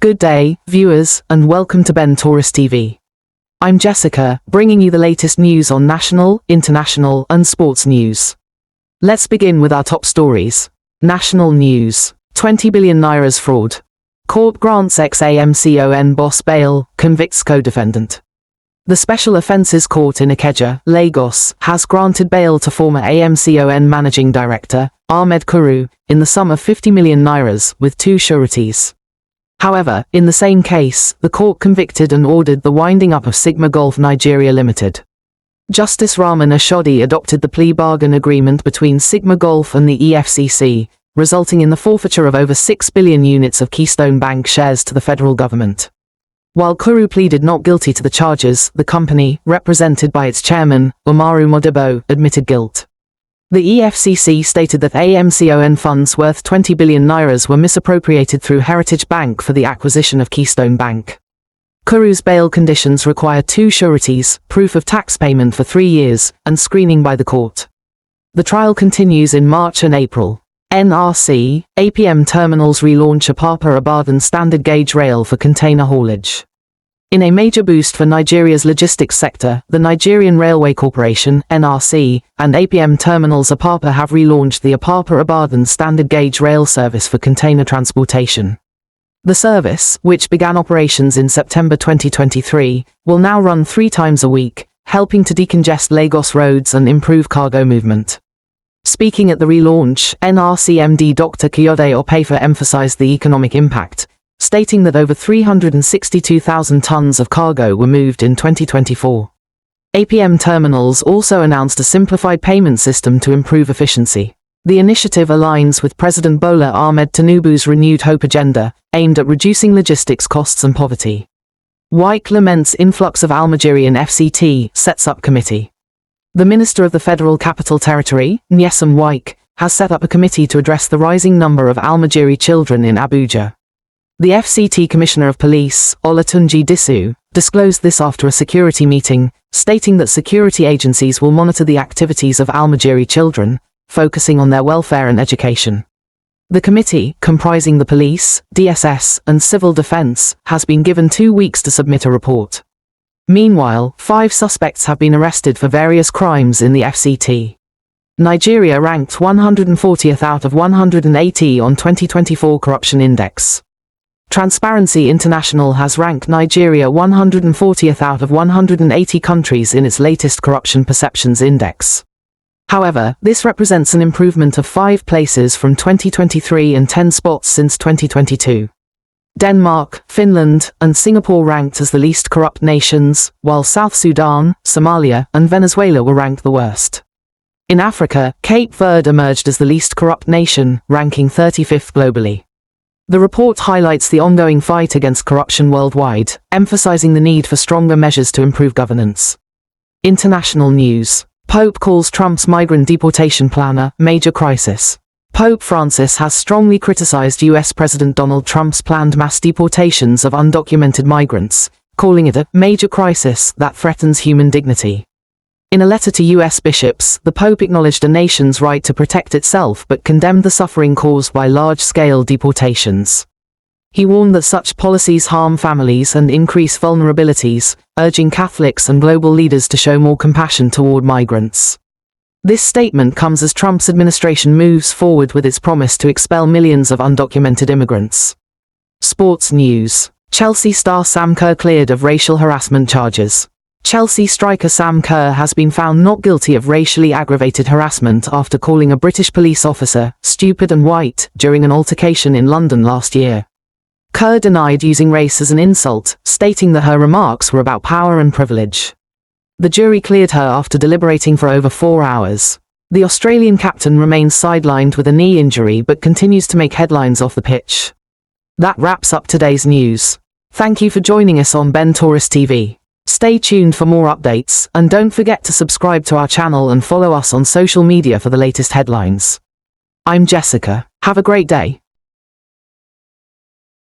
Good day, viewers, and welcome to Ben Tourist TV. I'm Jessica, bringing you the latest news on national, international, and sports news. Let's begin with our top stories. National news. 20 billion naira's fraud. Court grants Ex-AMCON Boss Bail, convicts co-defendant. The Special Offences Court in Ikeja, Lagos, has granted bail to former AMCON Managing Director, Ahmed Kuru, in the sum of 50 million nairas, with 2 sureties. However, in the same case, the court convicted and ordered the winding up of Sigma Gulf Nigeria Limited. Justice Rahman Ashodi adopted the plea bargain agreement between Sigma Gulf and the EFCC, resulting in the forfeiture of over 6 billion units of Keystone Bank shares to the federal government. While Kuru pleaded not guilty to the charges, the company, represented by its chairman, Umaru Modibo, admitted guilt. The EFCC stated that AMCON funds worth 20 billion nairas were misappropriated through Heritage Bank for the acquisition of Keystone Bank. Kuru's bail conditions require 2 sureties, proof of tax payment for 3 years, and screening by the court. The trial continues in March and April. NRC, APM terminals relaunch Apapa-Ibadan standard gauge rail for container haulage. In a major boost for Nigeria's logistics sector, the Nigerian Railway Corporation, NRC, and APM Terminals Apapa have relaunched the Apapa-Ibadan standard gauge rail service for container transportation. The service, which began operations in September 2023, will now run 3 times a week, helping to decongest Lagos roads and improve cargo movement. Speaking at the relaunch, NRC MD Dr. Kayode Opeifa emphasized the economic impact, stating that over 362,000 tons of cargo were moved in 2024. APM Terminals also announced a simplified payment system to improve efficiency. The initiative aligns with President Bola Ahmed Tinubu's renewed hope agenda, aimed at reducing logistics costs and poverty. Wike laments influx of Almagirian FCT, sets up committee. The Minister of the Federal Capital Territory, Nyesom Wike, has set up a committee to address the rising number of Almajiri children in Abuja. The FCT Commissioner of Police, Olatunji Disu, disclosed this after a security meeting, stating that security agencies will monitor the activities of Almajiri children, focusing on their welfare and education. The committee, comprising the police, DSS, and civil defense, has been given 2 weeks to submit a report. Meanwhile, 5 suspects have been arrested for various crimes in the FCT. Nigeria ranked 140th out of 180 on 2024 Corruption Index. Transparency International has ranked Nigeria 140th out of 180 countries in its latest Corruption Perceptions Index. However, this represents an improvement of 5 places from 2023 and 10 spots since 2022. Denmark, Finland, and Singapore ranked as the least corrupt nations, while South Sudan, Somalia, and Venezuela were ranked the worst. In Africa, Cape Verde emerged as the least corrupt nation, ranking 35th globally. The report highlights the ongoing fight against corruption worldwide, emphasizing the need for stronger measures to improve governance. International news. Pope calls Trump's migrant deportation plan a major crisis. Pope Francis has strongly criticized U.S. President Donald Trump's planned mass deportations of undocumented migrants, calling it a major crisis that threatens human dignity. In a letter to U.S. bishops, the Pope acknowledged a nation's right to protect itself but condemned the suffering caused by large-scale deportations. He warned that such policies harm families and increase vulnerabilities, urging Catholics and global leaders to show more compassion toward migrants. This statement comes as Trump's administration moves forward with its promise to expel millions of undocumented immigrants. Sports news. Chelsea star Sam Kerr cleared of racial harassment charges. Chelsea striker Sam Kerr has been found not guilty of racially aggravated harassment after calling a British police officer stupid and white during an altercation in London last year. Kerr denied using race as an insult, stating that her remarks were about power and privilege. The jury cleared her after deliberating for over 4 hours. The Australian captain remains sidelined with a knee injury but continues to make headlines off the pitch. That wraps up today's news. Thank you for joining us on Ben Tourist TV. Stay tuned for more updates, and don't forget to subscribe to our channel and follow us on social media for the latest headlines. I'm Jessica. Have a great day.